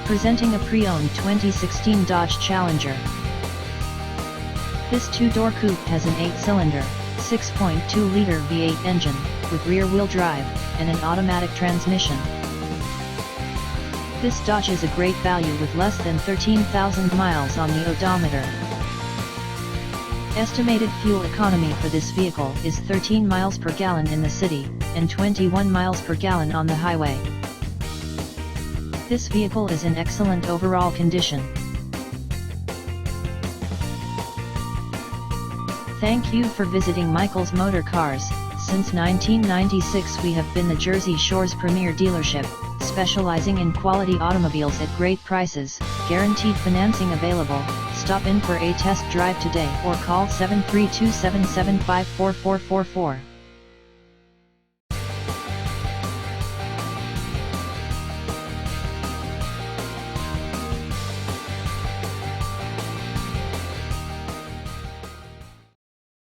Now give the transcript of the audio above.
Presenting a pre-owned 2016 Dodge Challenger. This two-door coupe has an 8-cylinder, 6.2-liter V8 engine, with rear-wheel drive, and an automatic transmission. This Dodge is a great value with less than 13,000 miles on the odometer. Estimated fuel economy for this vehicle is 13 miles per gallon in the city, and 21 miles per gallon on the highway. This vehicle is in excellent overall condition. Thank you for visiting Michael's Motorcars. Since 1996 we have been the Jersey Shore's premier dealership, specializing in quality automobiles at great prices, guaranteed financing available. Stop in for a test drive today or call 732-775-4444.